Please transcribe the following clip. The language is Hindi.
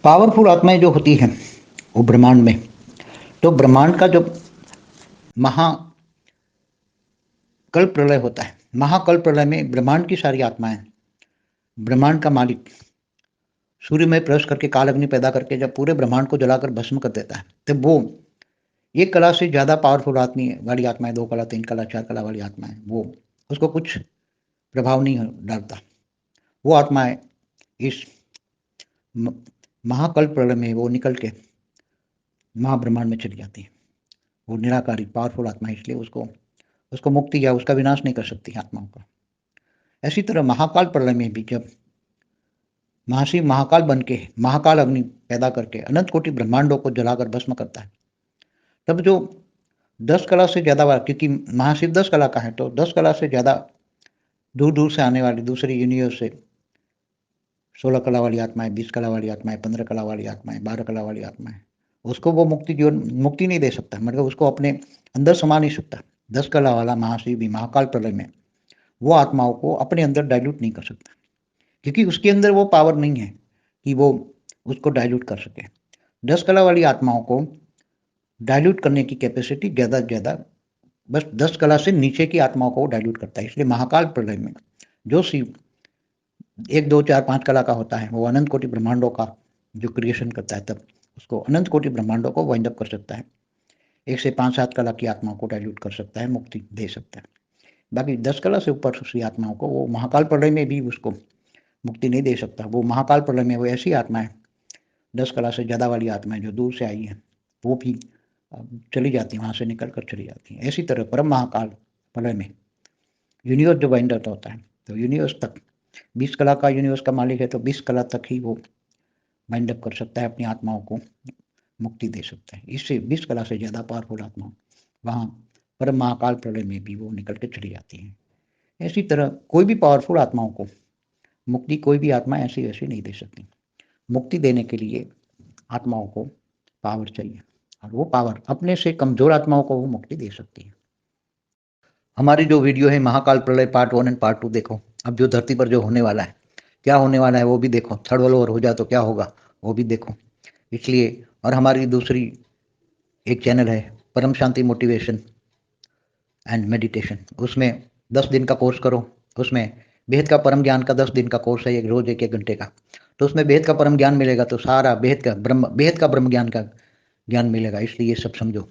पावरफुल आत्माएं जो होती हैं वो ब्रह्मांड में, तो ब्रह्मांड का जो महाकल्प प्रलय होता है, महाकल्प प्रलय में ब्रह्मांड की सारी आत्माएं, ब्रह्मांड का मालिक सूर्य में प्रवेश करके काल अग्नि पैदा करके जब पूरे ब्रह्मांड को जलाकर भस्म कर देता है, तब वो एक कला से ज़्यादा पावरफुल आदमी वाली आत्माएं, 2 कला, 3 कला, 4 कला वाली आत्माएं, वो उसको कुछ प्रभाव नहीं डालता। वो आत्माएं इस महाकल्प प्रलय में वो निकल के महाब्रह्मांड में चली जाती है। वो निराकारी पावरफुल आत्मा है, इसलिए उसको उसको मुक्ति या उसका विनाश नहीं कर सकती आत्माओं का। ऐसी तरह महाकाल प्रलय में भी जब महाशिव महाकाल बन के महाकाल अग्नि पैदा करके अनंत कोटि ब्रह्मांडों को जलाकर भस्म करता है, तब जो 10 कला से ज़्यादा बार, क्योंकि महाशिव 10 कला का है, तो 10 कला से ज़्यादा दूर दूर से आने वाली दूसरी यूनिवर्स से 16 कला वाली आत्माएं, 20 कला वाली आत्माएं, 15 कला वाली आत्माएं, 12 कला वाली आत्माएं, उसको वो मुक्ति नहीं दे सकता, मतलब उसको अपने अंदर समा नहीं सकता। 10 कला वाला महाशिव भी महाकाल प्रलय में वो आत्माओं को अपने अंदर डाइल्यूट नहीं कर सकता, क्योंकि उसके अंदर वो पावर नहीं है कि वो उसको डाइल्यूट कर सके। 10 कला वाली आत्माओं को डाइल्यूट करने की कैपेसिटी ज़्यादा से ज़्यादा बस 10 कला से नीचे की आत्माओं को डाइल्यूट करता है। इसलिए महाकाल प्रलय में जो शिव 1, 2, 4, 5 कला का होता है, वो अनंत कोटि ब्रह्मांडों का जो क्रिएशन करता है, तब उसको अनंत कोटि ब्रह्मांडों को वाइंड अप कर सकता है। 1 से 5, 7 कला की आत्माओं को डाइल्यूट कर सकता है, मुक्ति दे सकता है। बाकी 10 कला से ऊपर की आत्माओं को वो महाकाल प्रलय में भी उसको मुक्ति नहीं दे सकता। वो महाकाल प्रलय में वो ऐसी आत्मा है, 10 कला से ज़्यादा वाली आत्माएं जो दूर से आई हैं, वो भी चली जाती हैं, वहाँ से निकल कर चली जाती हैं। ऐसी तरह परम महाकाल प्रलय में यूनिवर्स जो वाइंड अप होता है, तो यूनिवर्स तक 20 कला का यूनिवर्स का मालिक है, तो 20 कला तक ही वो वाइंड अप कर सकता है, अपनी आत्माओं को मुक्ति दे सकता है। इससे 20 कला से ज़्यादा पावरफुल आत्मा वहाँ परम महाकाल प्रलय में भी वो निकल के चली जाती हैं। ऐसी तरह कोई भी पावरफुल आत्माओं को मुक्ति कोई भी आत्मा ऐसी वैसी नहीं दे सकती। मुक्ति देने के लिए आत्माओं को पावर चाहिए, और वो पावर अपने से कमजोर आत्माओं को वो मुक्ति दे सकती है। हमारी जो वीडियो है महाकाल प्रलय पार्ट 1 एंड पार्ट 2 देखो। अब जो धरती पर जो होने वाला है, क्या होने वाला है वो भी देखो। थर्ड वर्ल्ड वॉर हो जाए तो क्या होगा वो भी देखो। इसलिए, और हमारी दूसरी एक चैनल है परम शांति मोटिवेशन एंड मेडिटेशन, उसमें 10 दिन का कोर्स करो। उसमें बेहद का परम ज्ञान का 10 दिन का कोर्स है, एक रोज 1-1 घंटे का। तो उसमें बेहद का परम ज्ञान मिलेगा, तो सारा बेहद का ब्रह्म ज्ञान का ज्ञान मिलेगा। इसलिए ये सब समझो।